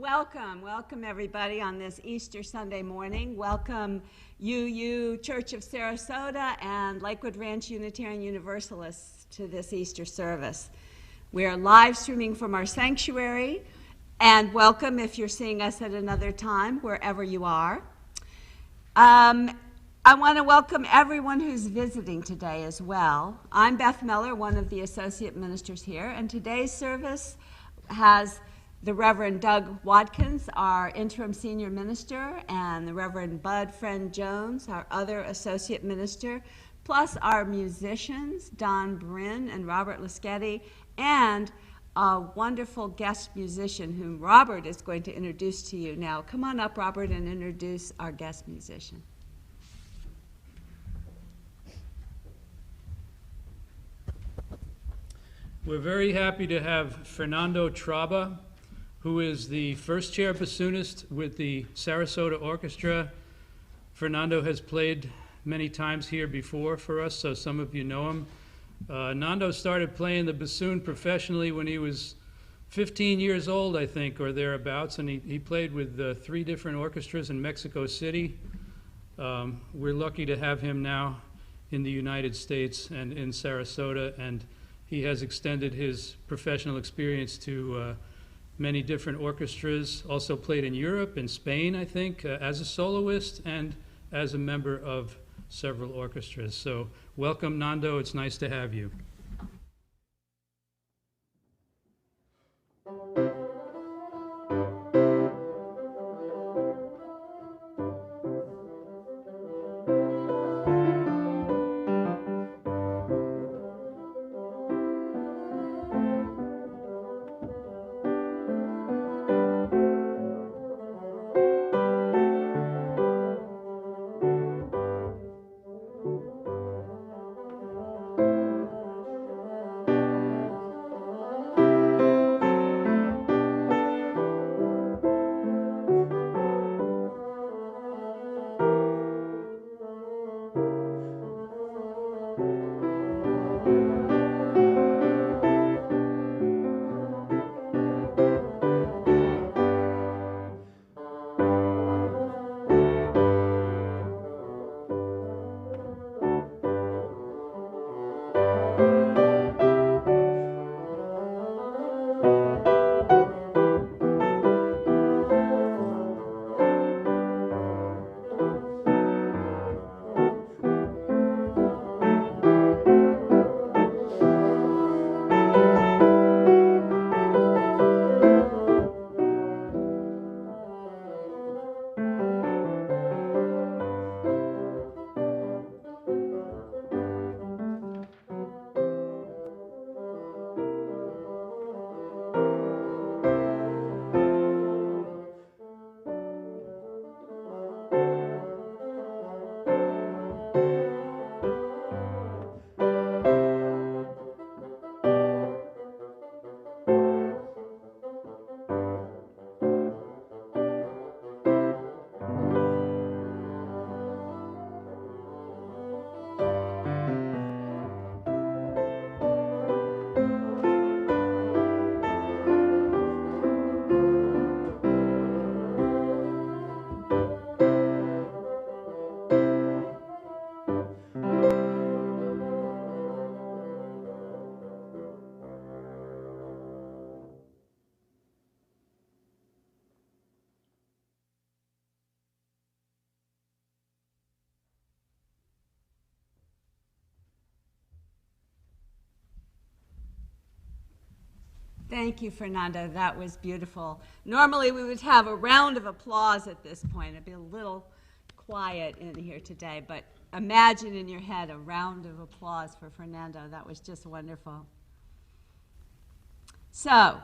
Welcome everybody on this Easter Sunday morning. Welcome UU Church of Sarasota and Lakewood Ranch Unitarian Universalists to this Easter service. We are live streaming from our sanctuary, and welcome if you're seeing us at another time, wherever you are. I want to welcome everyone who's visiting today as well. I'm Beth Miller, one of the associate ministers here, and today's service has the Reverend Doug Wadkins, our interim senior minister, and the Reverend Bud Friend Jones, our other associate minister, plus our musicians, Don Bryn and Robert Laschetti, and a wonderful guest musician whom Robert is going to introduce to you now. Come on up, Robert, and introduce our guest musician. We're very happy to have Fernando Traba, who is the first chair bassoonist with the Sarasota Orchestra. Fernando has played many times here before for us, so some of you know him. Nando started playing the bassoon professionally when he was 15 years old, I think, or thereabouts, and he played with 3 different orchestras in Mexico City. We're lucky to have him now in the United States and in Sarasota, and he has extended his professional experience to many different orchestras, also played in Europe and Spain, I think, as a soloist and as a member of several orchestras. So welcome, Nando. It's nice to have you. Thank you, Fernando. That was beautiful. Normally we would have a round of applause at this point. It'd be a little quiet in here today, but imagine in your head a round of applause for Fernando. That was just wonderful. So,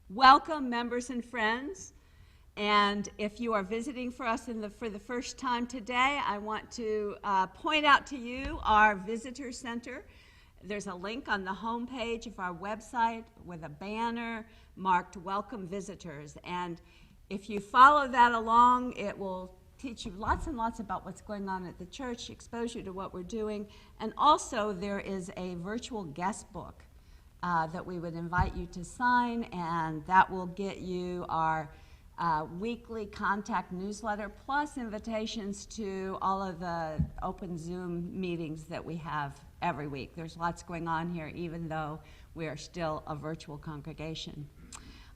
welcome members and friends. And if you are visiting for us for the first time today, I want to point out to you our visitor center. There's a link on the homepage of our website with a banner marked Welcome Visitors. And if you follow that along, it will teach you lots and lots about what's going on at the church, expose you to what we're doing. And also there is a virtual guest book that we would invite you to sign, and that will get you our weekly contact newsletter, plus invitations to all of the open Zoom meetings that we have every week. There's lots going on here, even though we are still a virtual congregation.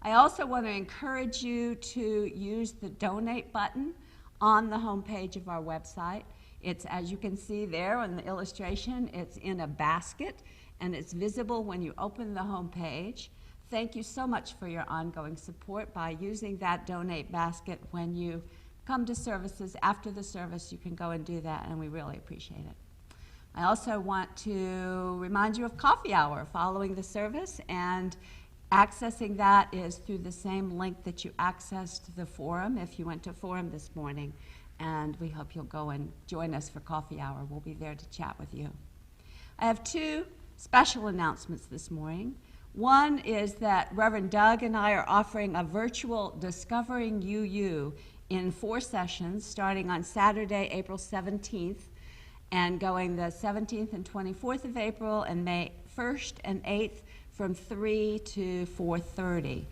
I also want to encourage you to use the donate button on the homepage of our website. It's, as you can see there on the illustration, it's in a basket, and it's visible when you open the homepage. Thank you so much for your ongoing support by using that donate basket when you come to services. After the service, you can go and do that, and we really appreciate it. I also want to remind you of coffee hour following the service, and accessing that is through the same link that you accessed the forum if you went to forum this morning, and we hope you'll go and join us for coffee hour. We'll be there to chat with you. I have two special announcements this morning. One is that Reverend Doug and I are offering a virtual Discovering UU in 4 sessions starting on Saturday, April 17th, and going the 17th and 24th of April, and May 1st and 8th from 3 to 4:30.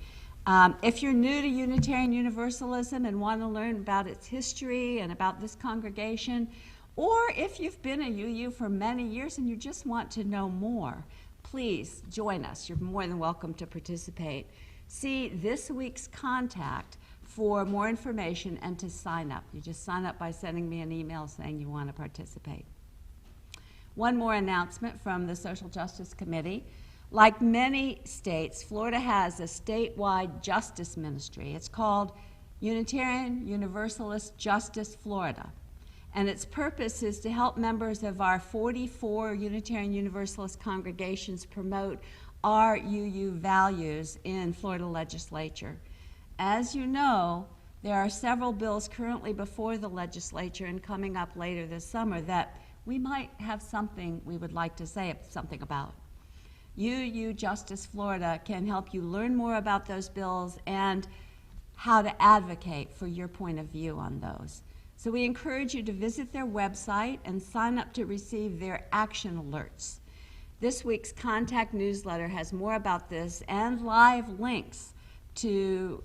If you're new to Unitarian Universalism and want to learn about its history and about this congregation, or if you've been a UU for many years and you just want to know more, please join us. You're more than welcome to participate. See this week's contact for more information and to sign up. You just sign up by sending me an email saying you want to participate. One more announcement from the Social Justice Committee. Like many states, Florida has a statewide justice ministry. It's called Unitarian Universalist Justice Florida. And its purpose is to help members of our 44 Unitarian Universalist congregations promote our UU values in Florida legislature. As you know, there are several bills currently before the legislature and coming up later this summer that we might have something we would like to say something about. UU Justice Florida can help you learn more about those bills and how to advocate for your point of view on those. So we encourage you to visit their website and sign up to receive their action alerts. This week's contact newsletter has more about this and live links to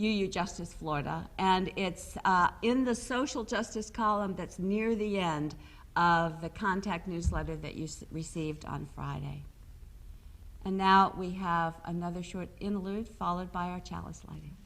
UU Justice Florida, and it's in the social justice column that's near the end of the contact newsletter that you received on Friday. And now we have another short interlude followed by our chalice lighting.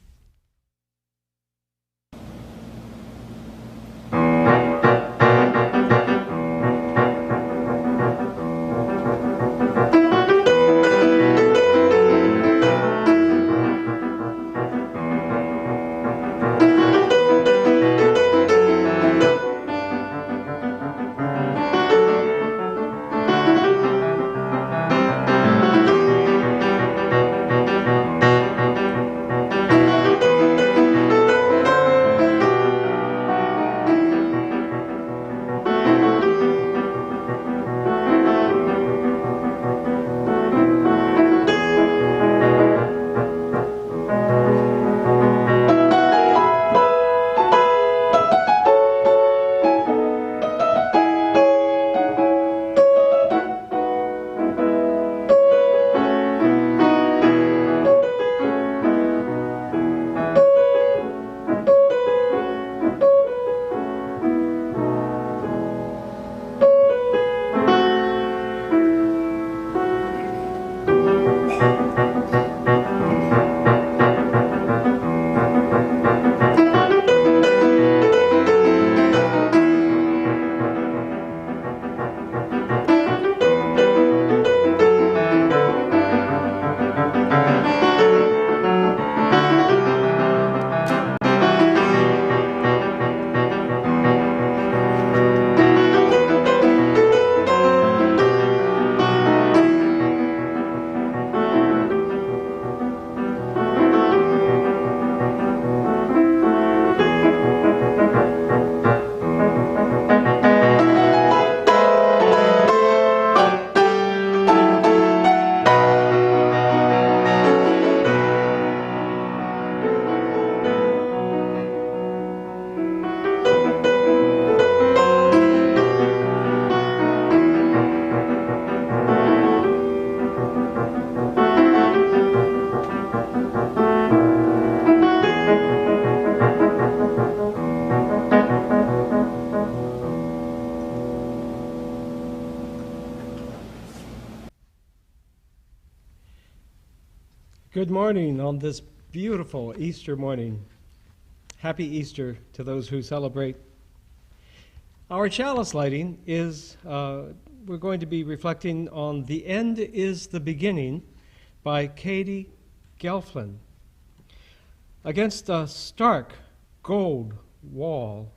Good morning on this beautiful Easter morning. Happy Easter to those who celebrate. Our chalice lighting is, we're going to be reflecting on The End is the Beginning by Katie Gelflin. Against a stark gold wall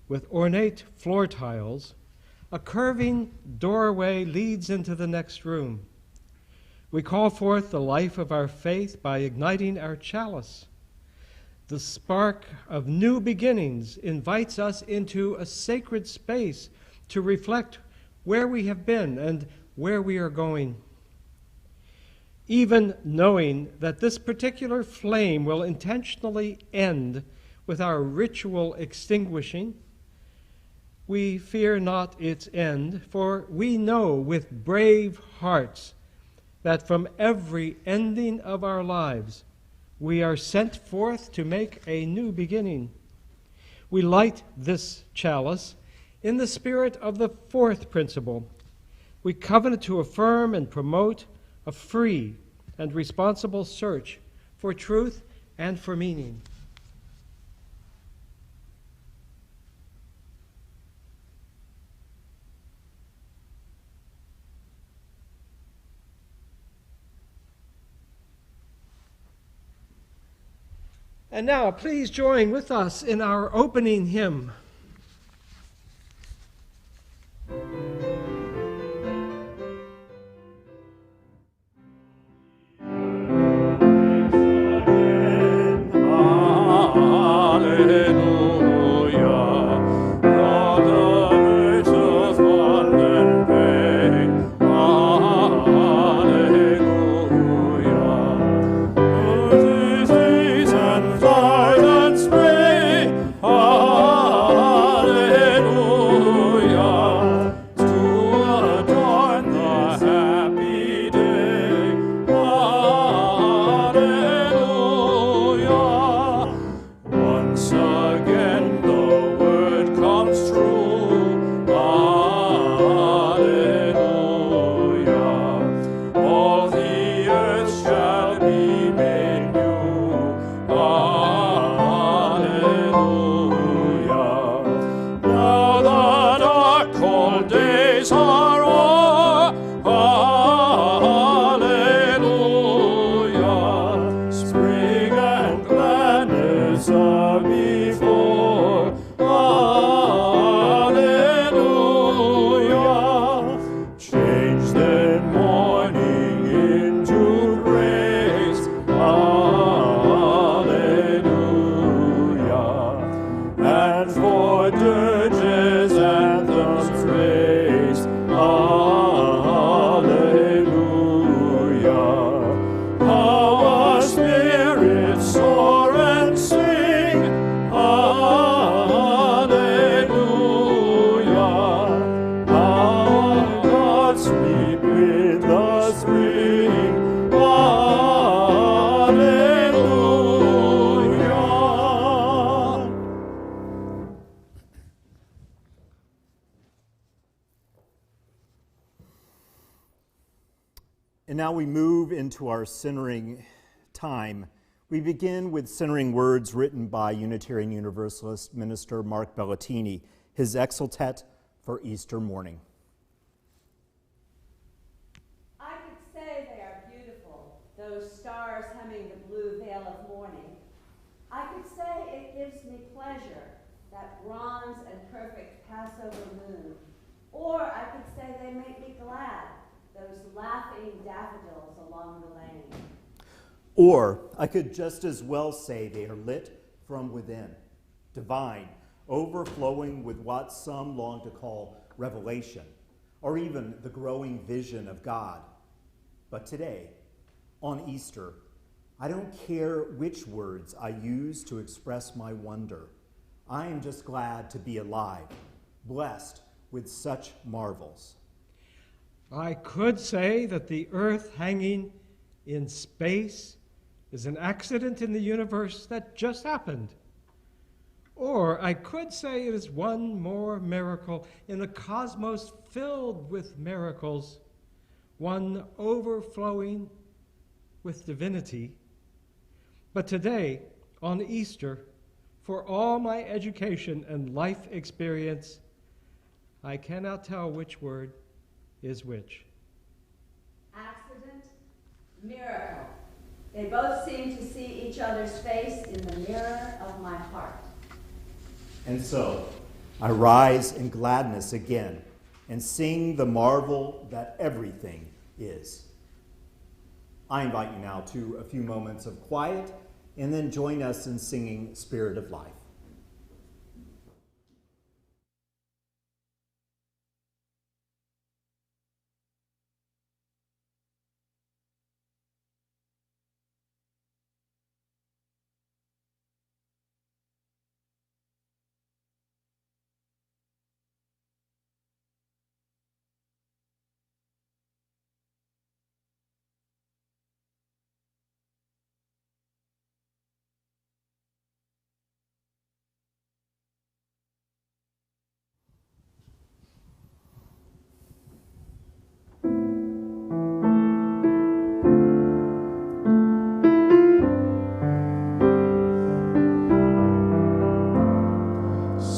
with ornate floor tiles, a curving doorway leads into the next room. We call forth the life of our faith by igniting our chalice. The spark of new beginnings invites us into a sacred space to reflect where we have been and where we are going. Even knowing that this particular flame will intentionally end with our ritual extinguishing, we fear not its end, for we know with brave hearts that from every ending of our lives, we are sent forth to make a new beginning. We light this chalice in the spirit of the fourth principle. We covenant to affirm and promote a free and responsible search for truth and for meaning. And now, please join with us in our opening hymn. And now we move into our centering time. We begin with centering words written by Unitarian Universalist minister Mark Bellatini, his exultet for Easter morning. I could say they are beautiful, those stars hemming the blue veil of morning. I could say it gives me pleasure, that bronze and perfect Passover moon. Or I could say they make me glad, those laughing daffodils along the lane. Or I could just as well say they are lit from within, divine, overflowing with what some long to call revelation, or even the growing vision of God. But today, on Easter, I don't care which words I use to express my wonder. I am just glad to be alive, blessed with such marvels. I could say that the earth hanging in space is an accident in the universe that just happened. Or I could say it is one more miracle in a cosmos filled with miracles, one overflowing with divinity But today, on Easter, for all my education and life experience, I cannot tell which word is which. Accident, miracle. They both seem to see each other's face in the mirror of my heart. And so I rise in gladness again and sing the marvel that everything is. I invite you now to a few moments of quiet and then join us in singing Spirit of Life.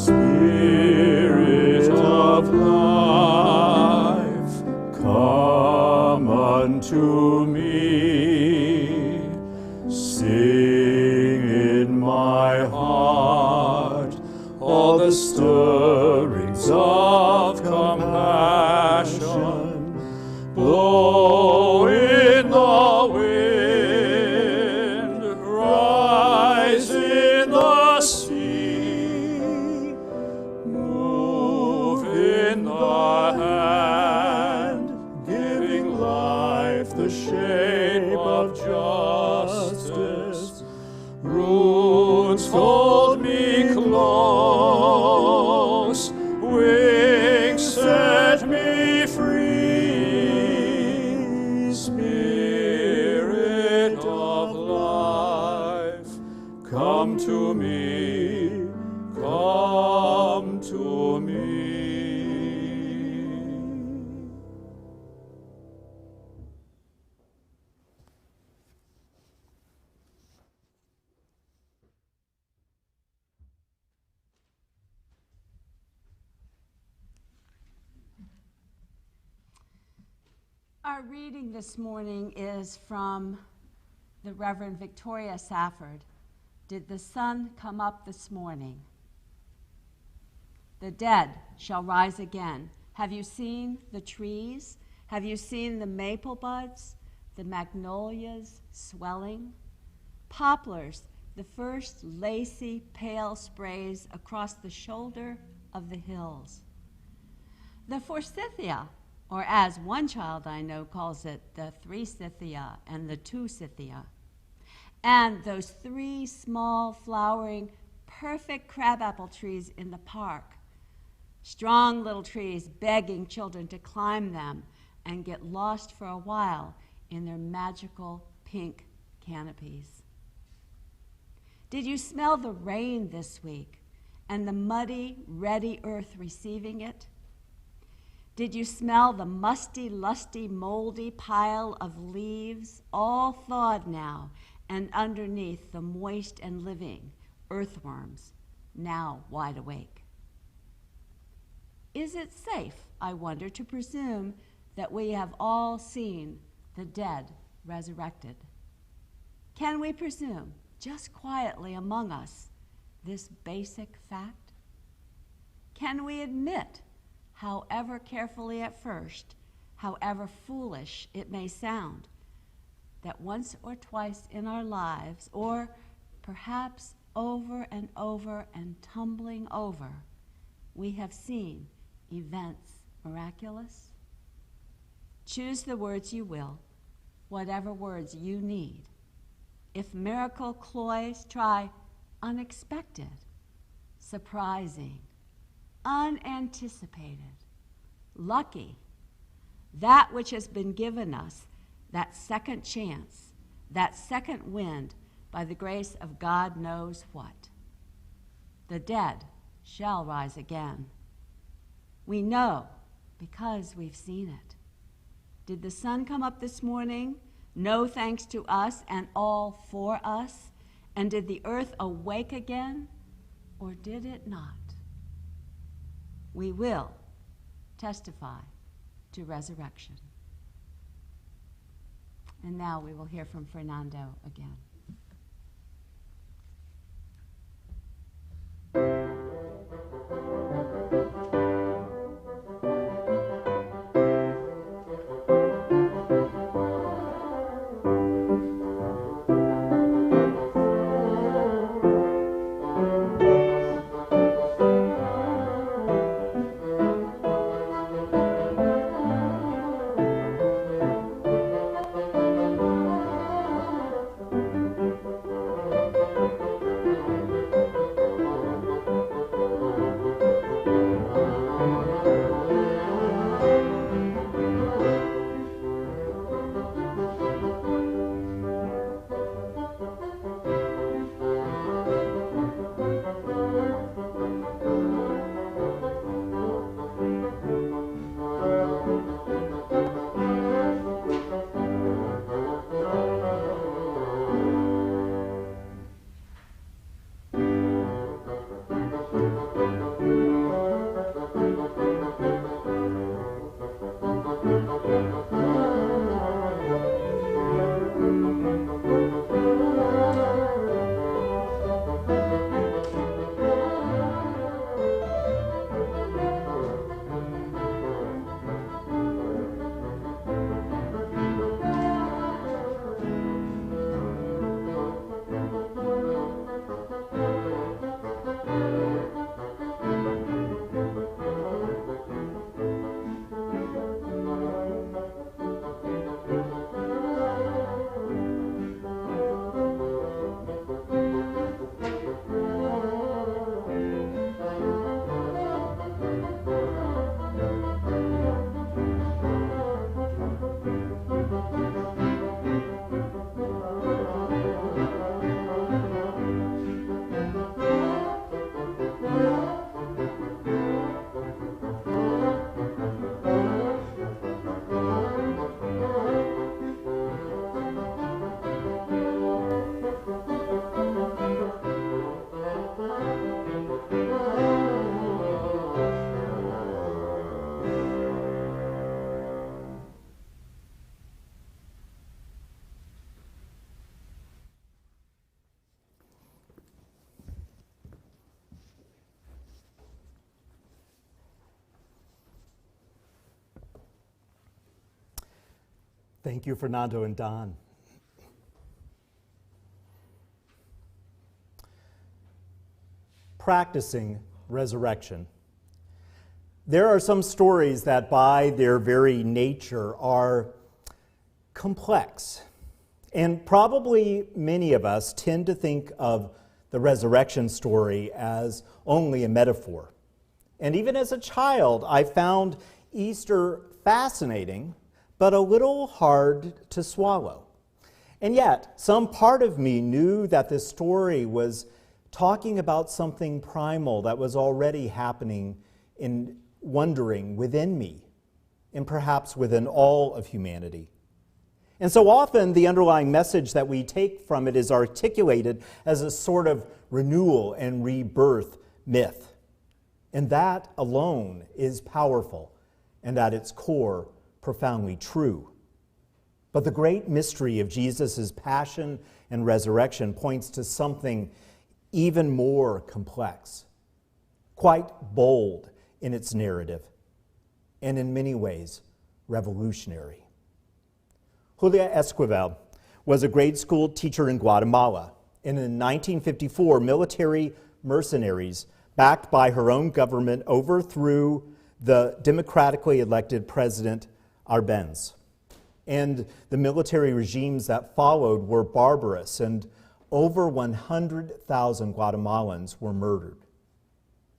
Spirit of life, come unto me. Sing in my heart all the stirrings of compassion. Blow in the wind, rise in the sea, move in the hand, giving life the shape of justice. Roots fold me close, wings set me free. Spirit of life, come to me, come to me. Our reading this morning is from the Reverend Victoria Safford. Did the sun come up this morning? The dead shall rise again. Have you seen the trees? Have you seen the maple buds, the magnolias swelling? Poplars, the first lacy, pale sprays across the shoulder of the hills. The forsythia, or as one child I know calls it, the three-scythia and the two-scythia. And those three small, flowering, perfect crabapple trees in the park. Strong little trees begging children to climb them and get lost for a while in their magical pink canopies. Did you smell the rain this week and the muddy, ready earth receiving it? Did you smell the musty, lusty, moldy pile of leaves, all thawed now, and underneath the moist and living earthworms, now wide awake? Is it safe, I wonder, to presume that we have all seen the dead resurrected? Can we presume, just quietly among us, this basic fact? Can we admit, however carefully at first, however foolish it may sound, that once or twice in our lives, or perhaps over and over and tumbling over, we have seen events miraculous? Choose the words you will, whatever words you need. If miracle cloys, try unexpected, surprising, unanticipated, lucky, that which has been given us, that second chance, that second wind, by the grace of God knows what. The dead shall rise again. We know because we've seen it. Did the sun come up this morning? No thanks to us and all for us. And did the earth awake again, or did it not? We will testify to resurrection. And now we will hear from Fernando again. Thank you, Fernando and Don. Practicing resurrection. There are some stories that by their very nature are complex. And probably many of us tend to think of the resurrection story as only a metaphor. And even as a child, I found Easter fascinating, but a little hard to swallow. And yet, some part of me knew that this story was talking about something primal that was already happening in wondering within me, and perhaps within all of humanity. And so often the underlying message that we take from it is articulated as a sort of renewal and rebirth myth. And that alone is powerful and at its core profoundly true. But the great mystery of Jesus' passion and resurrection points to something even more complex, quite bold in its narrative, and in many ways revolutionary. Julia Esquivel was a grade school teacher in Guatemala, and in 1954, military mercenaries, backed by her own government, overthrew the democratically elected President Arbenz. And the military regimes that followed were barbarous, and over 100,000 Guatemalans were murdered.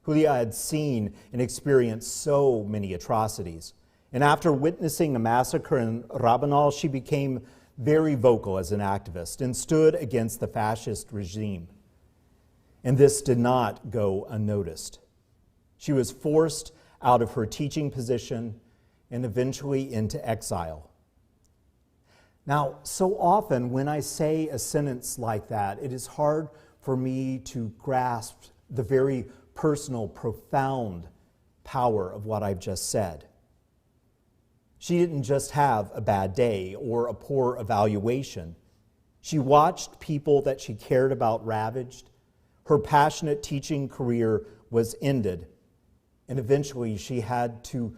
Julia had seen and experienced so many atrocities. And after witnessing a massacre in Rabanal, she became very vocal as an activist and stood against the fascist regime. And this did not go unnoticed. She was forced out of her teaching position and eventually into exile. Now, so often when I say a sentence like that, it is hard for me to grasp the very personal, profound power of what I've just said. She didn't just have a bad day or a poor evaluation. She watched people that she cared about ravaged. Her passionate teaching career was ended, and eventually she had to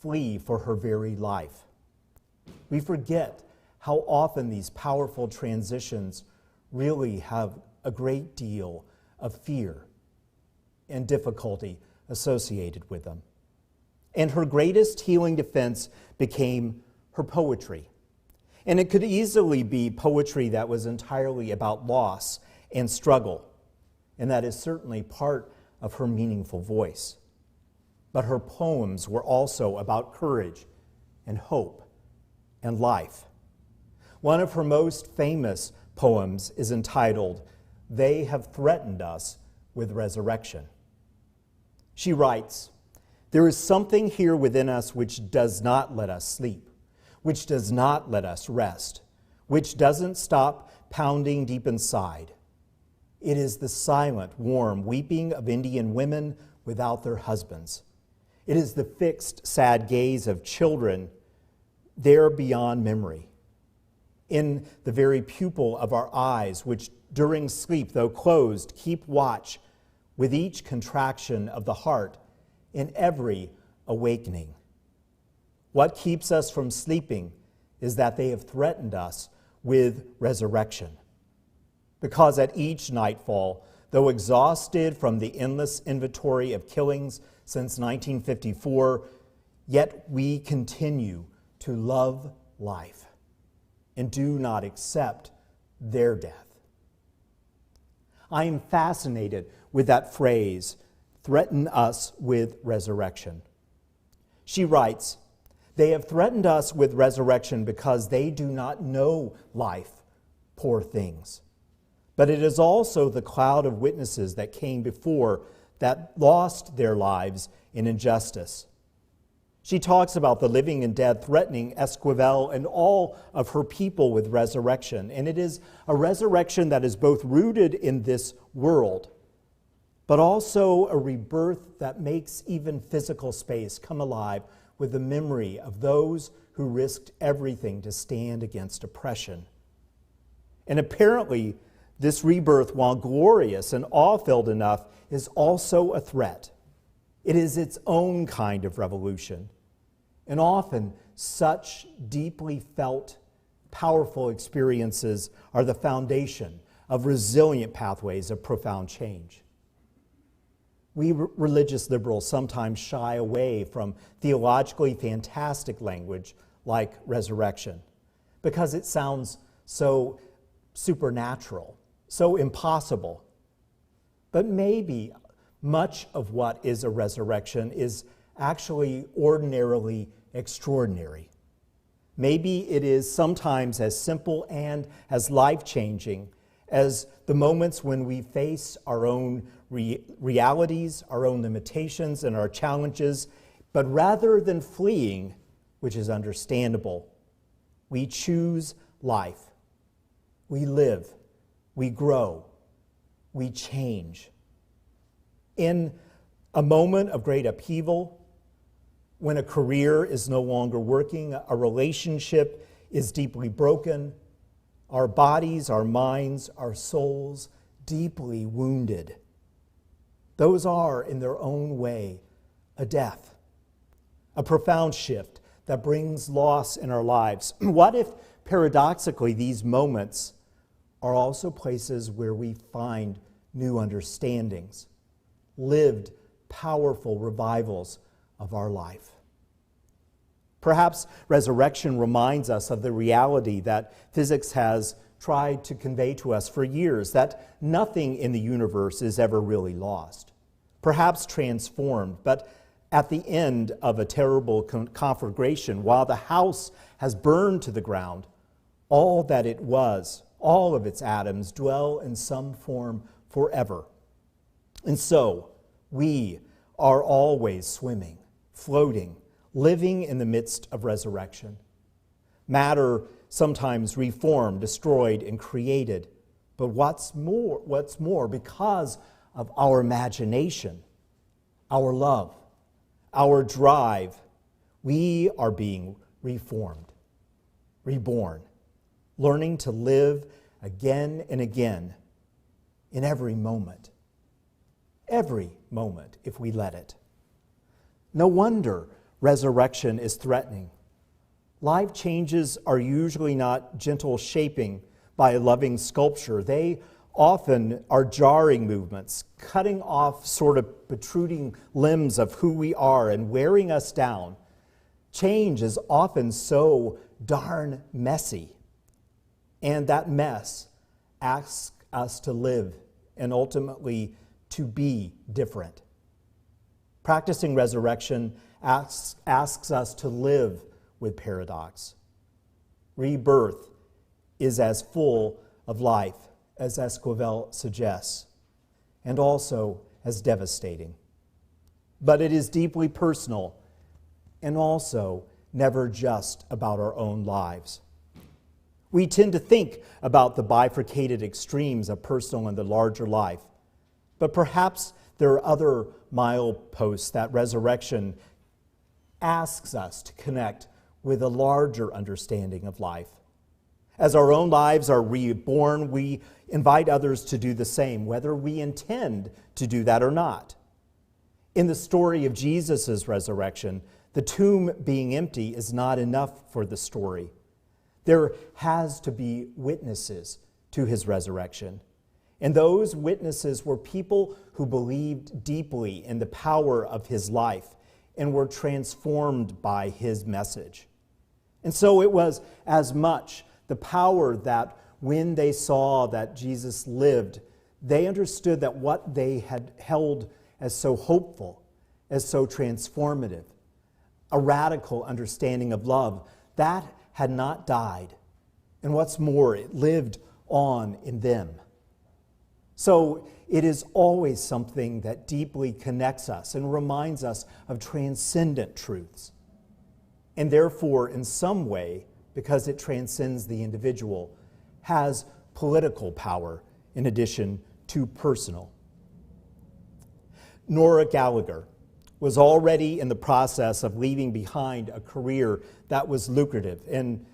flee for her very life. We forget how often these powerful transitions really have a great deal of fear and difficulty associated with them. And her greatest healing defense became her poetry. And it could easily be poetry that was entirely about loss and struggle, and that is certainly part of her meaningful voice. But her poems were also about courage and hope and life. One of her most famous poems is entitled, "They Have Threatened Us with Resurrection." She writes, "There is something here within us which does not let us sleep, which does not let us rest, which doesn't stop pounding deep inside. It is the silent, warm weeping of Indian women without their husbands. It is the fixed, sad gaze of children there beyond memory. In the very pupil of our eyes, which during sleep, though closed, keep watch with each contraction of the heart in every awakening. What keeps us from sleeping is that they have threatened us with resurrection. Because at each nightfall, though exhausted from the endless inventory of killings since 1954, yet we continue to love life and do not accept their death." I am fascinated with that phrase, "threaten us with resurrection." She writes, "They have threatened us with resurrection because they do not know life, poor things. But it is also the cloud of witnesses that came before that lost their lives in injustice." She talks about the living and dead threatening Esquivel and all of her people with resurrection. And it is a resurrection that is both rooted in this world, but also a rebirth that makes even physical space come alive with the memory of those who risked everything to stand against oppression. And apparently, this rebirth, while glorious and awe-filled enough, is also a threat. It is its own kind of revolution. And often, such deeply felt, powerful experiences are the foundation of resilient pathways of profound change. We religious liberals sometimes shy away from theologically fantastic language like resurrection because it sounds so supernatural, so impossible. But maybe much of what is a resurrection is actually ordinarily extraordinary. Maybe it is sometimes as simple and as life-changing as the moments when we face our own realities, our own limitations, and our challenges, but rather than fleeing, which is understandable, we choose life. We live, we grow, we change. In a moment of great upheaval, when a career is no longer working, a relationship is deeply broken, our bodies, our minds, our souls deeply wounded. Those are, in their own way, a death, a profound shift that brings loss in our lives. What if, paradoxically, these moments are also places where we find new understandings, lived, powerful revivals of our life? Perhaps resurrection reminds us of the reality that physics has tried to convey to us for years, that nothing in the universe is ever really lost, perhaps transformed, but at the end of a terrible conflagration, while the house has burned to the ground, all that it was, all of its atoms, dwell in some form forever. And so, we are always swimming, floating, living in the midst of resurrection. Matter sometimes reformed, destroyed, and created. But what's more, because of our imagination, our love, our drive, we are being reformed, reborn, learning to live again and again in every moment if we let it. No wonder resurrection is threatening. Life changes are usually not gentle shaping by a loving sculpture. They often are jarring movements, cutting off sort of protruding limbs of who we are and wearing us down. Change is often so darn messy. And that mess asks us to live and ultimately to be different. Practicing resurrection asks us to live with paradox. Rebirth is as full of life as Esquivel suggests, and also as devastating. But it is deeply personal and also never just about our own lives. We tend to think about the bifurcated extremes of personal and the larger life, but perhaps there are other mileposts that resurrection asks us to connect with a larger understanding of life. As our own lives are reborn, we invite others to do the same, whether we intend to do that or not. In the story of Jesus' resurrection, the tomb being empty is not enough for the story. There has to be witnesses to his resurrection. And those witnesses were people who believed deeply in the power of his life and were transformed by his message. And so it was as much the power that when they saw that Jesus lived, they understood that what they had held as so hopeful, as so transformative, a radical understanding of love, that had not died. And what's more, it lived on in them. So it is always something that deeply connects us and reminds us of transcendent truths. And therefore, in some way, because it transcends the individual, has political power in addition to personal. Nora Gallagher was already in the process of leaving behind a career that was lucrative and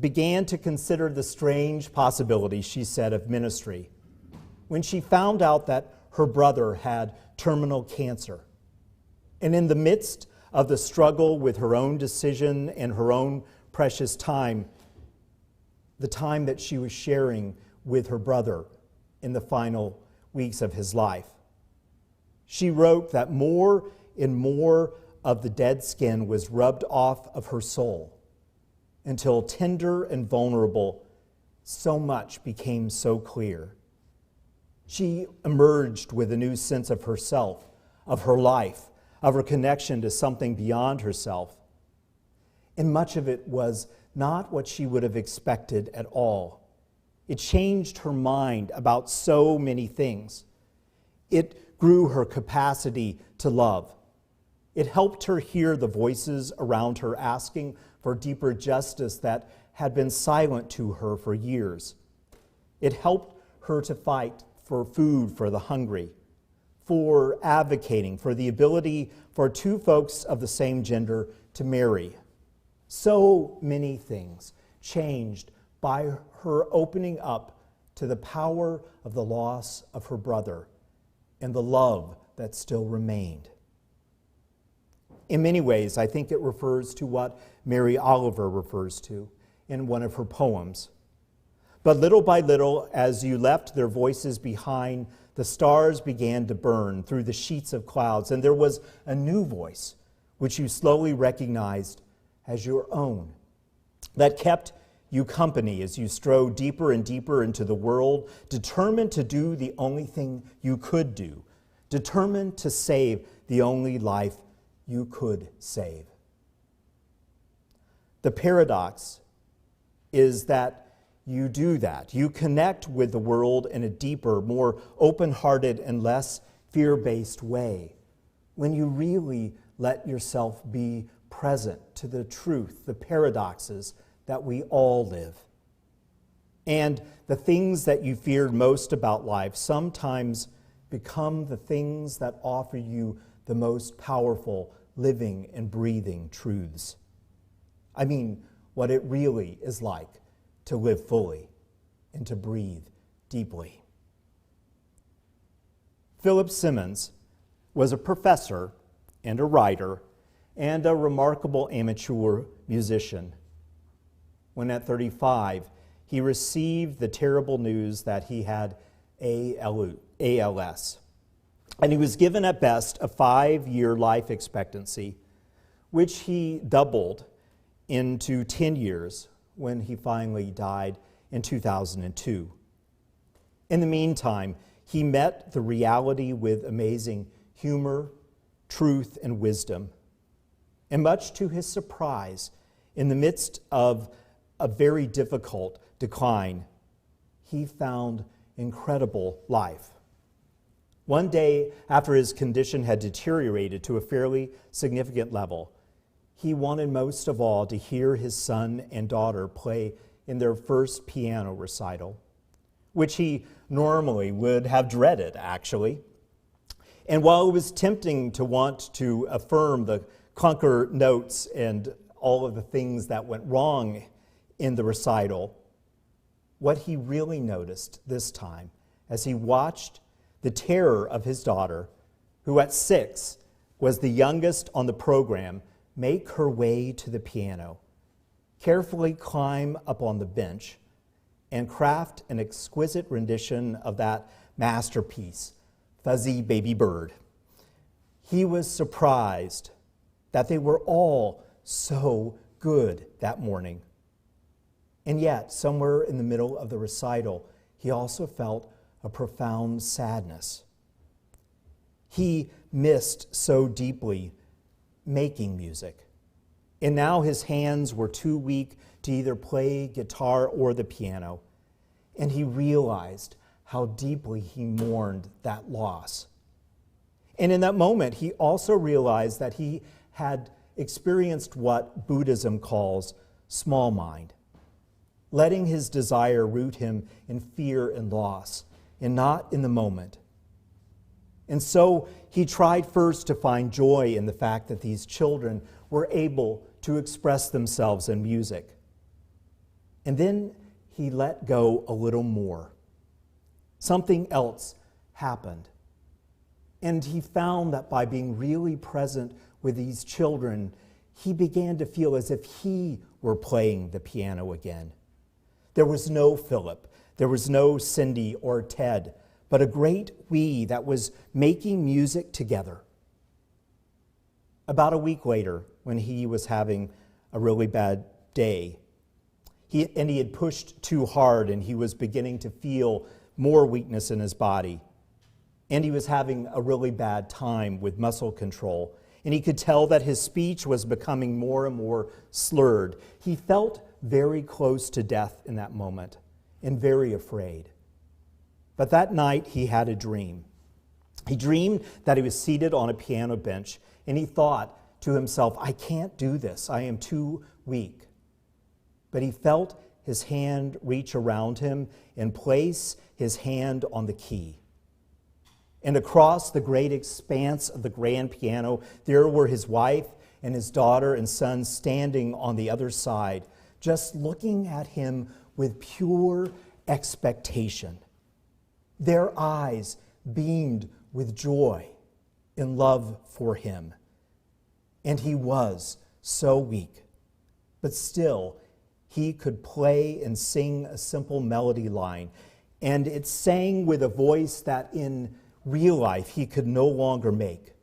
began to consider the strange possibility, she said, of ministry when she found out that her brother had terminal cancer. And in the midst of the struggle with her own decision and her own precious time, the time that she was sharing with her brother in the final weeks of his life, she wrote that more and more of the dead skin was rubbed off of her soul until tender and vulnerable, so much became so clear. She emerged with a new sense of herself, of her life, of her connection to something beyond herself. And much of it was not what she would have expected at all. It changed her mind about so many things. It grew her capacity to love. It helped her hear the voices around her asking for deeper justice that had been silent to her for years. It helped her to fight for food for the hungry, for advocating for the ability for two folks of the same gender to marry. So many things changed by her opening up to the power of the loss of her brother and the love that still remained. In many ways, I think it refers to what Mary Oliver refers to in one of her poems. But little by little, as you left their voices behind, the stars began to burn through the sheets of clouds, and there was a new voice, which you slowly recognized as your own, that kept you company as you strode deeper and deeper into the world, determined to do the only thing you could do, determined to save the only life you could save. The paradox is that you do that. You connect with the world in a deeper, more open-hearted, and less fear-based way when you really let yourself be present to the truth, the paradoxes that we all live. And the things that you feared most about life sometimes become the things that offer you the most powerful living and breathing truths. I mean, what it really is like to live fully and to breathe deeply. Philip Simmons was a professor and a writer and a remarkable amateur musician when at 35 he received the terrible news that he had ALS. And he was given at best a 5-year life expectancy, which he doubled into 10 years when he finally died in 2002. In the meantime, he met the reality with amazing humor, truth, and wisdom. And much to his surprise, in the midst of a very difficult decline, he found incredible life. One day, after his condition had deteriorated to a fairly significant level, he wanted most of all to hear his son and daughter play in their first piano recital, which he normally would have dreaded, actually. And while it was tempting to want to affirm the clunker notes and all of the things that went wrong in the recital, what he really noticed this time as he watched the terror of his daughter, who at 6 was the youngest on the program, make her way to the piano, carefully climb up on the bench, and craft an exquisite rendition of that masterpiece, Fuzzy Baby Bird. He was surprised that they were all so good that morning. And yet, somewhere in the middle of the recital, he also felt a profound sadness. He missed so deeply making music, and now his hands were too weak to either play guitar or the piano, and he realized how deeply he mourned that loss. And in that moment, he also realized that he had experienced what Buddhism calls small mind, letting his desire root him in fear and loss, and not in the moment. And so he tried first to find joy in the fact that these children were able to express themselves in music. And then he let go a little more. Something else happened. And he found that by being really present with these children, he began to feel as if he were playing the piano again. There was no Philip, there was no Cindy or Ted, but a great we that was making music together. About a week later, when he was having a really bad day, he had pushed too hard and he was beginning to feel more weakness in his body. And he was having a really bad time with muscle control. And he could tell that his speech was becoming more and more slurred. He felt very close to death in that moment and very afraid. But that night he had a dream. He dreamed that he was seated on a piano bench and he thought to himself, I can't do this, I am too weak. But he felt his hand reach around him and place his hand on the key. And across the great expanse of the grand piano, there were his wife and his daughter and son standing on the other side, just looking at him with pure expectation. Their eyes beamed with joy and love for him. And he was so weak, but still he could play and sing a simple melody line, and it sang with a voice that in real life he could no longer make,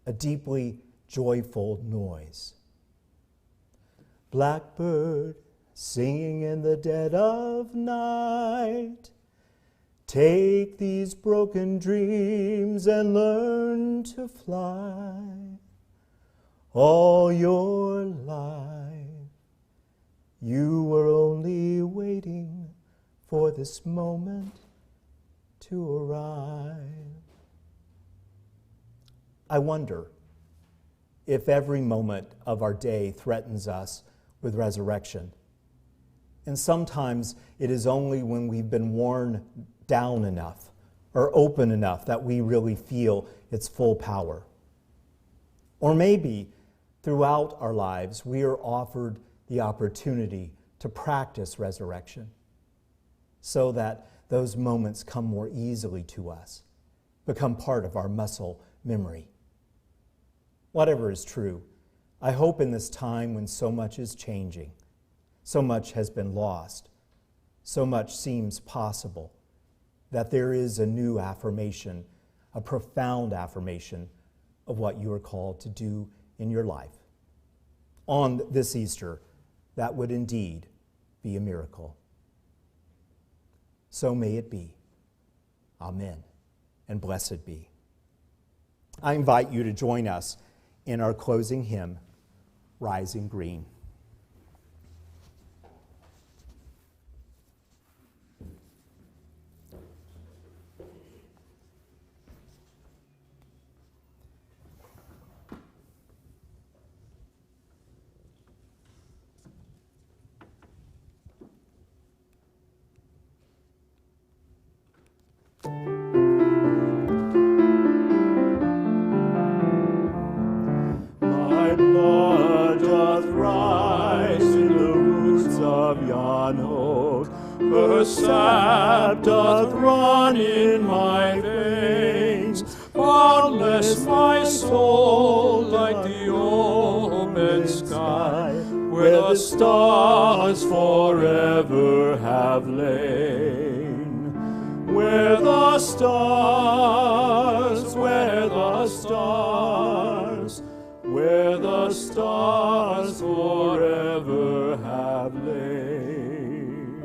a deeply joyful noise. Blackbird singing in the dead of night, take these broken dreams and learn to fly. All your life you were only waiting for this moment to arrive. I wonder if every moment of our day threatens us with resurrection. And sometimes it is only when we've been worn down enough or open enough that we really feel its full power. Or maybe throughout our lives, we are offered the opportunity to practice resurrection so that those moments come more easily to us, become part of our muscle memory. Whatever is true, I hope in this time when so much is changing, so much has been lost, so much seems possible, that there is a new affirmation, a profound affirmation of what you are called to do in your life. On this Easter, that would indeed be a miracle. So may it be. Amen, and blessed be. I invite you to join us in our closing hymn, Rising Green. My blood doth rise in the roots of yon oak, her sap doth run in my veins, boundless my soul like the open sky, where the stars forever have lain. Where the stars forever have lain.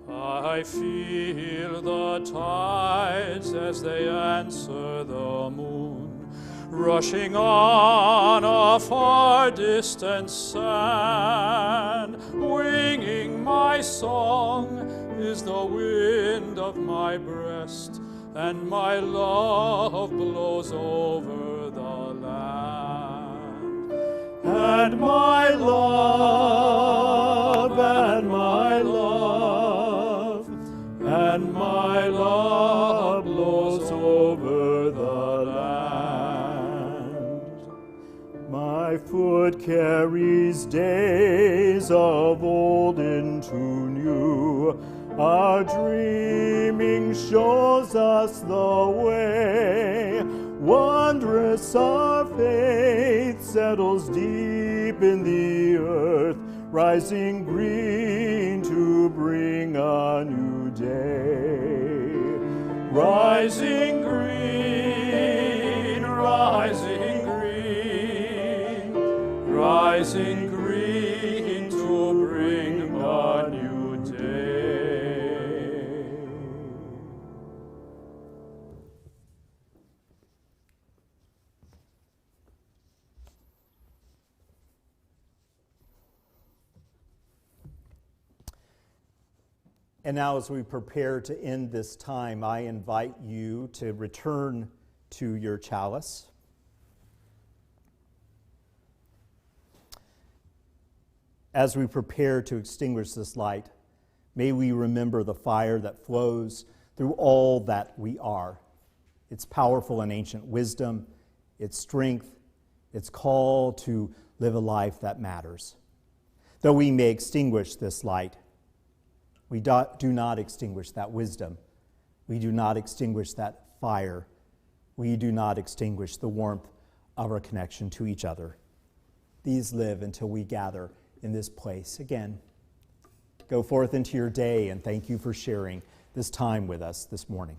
I feel the tides as they answer the moon, rushing on a far distant sand. Winging my song is the wind of my breast, and my love blows over the land. And my love, and my love, and my love blows over the land. My foot carries days of old into new. Our dreaming shows us the way. Wondrous our faith settles deep in the earth, rising green to bring a new day. Rising green, rising green, rising green to bring a new day. And now as we prepare to end this time, I invite you to return to your chalice. As we prepare to extinguish this light, may we remember the fire that flows through all that we are, its powerful and ancient wisdom, its strength, its call to live a life that matters. Though we may extinguish this light, we do not extinguish that wisdom. We do not extinguish that fire. We do not extinguish the warmth of our connection to each other. These live until we gather in this place again. Go forth into your day, and thank you for sharing this time with us this morning.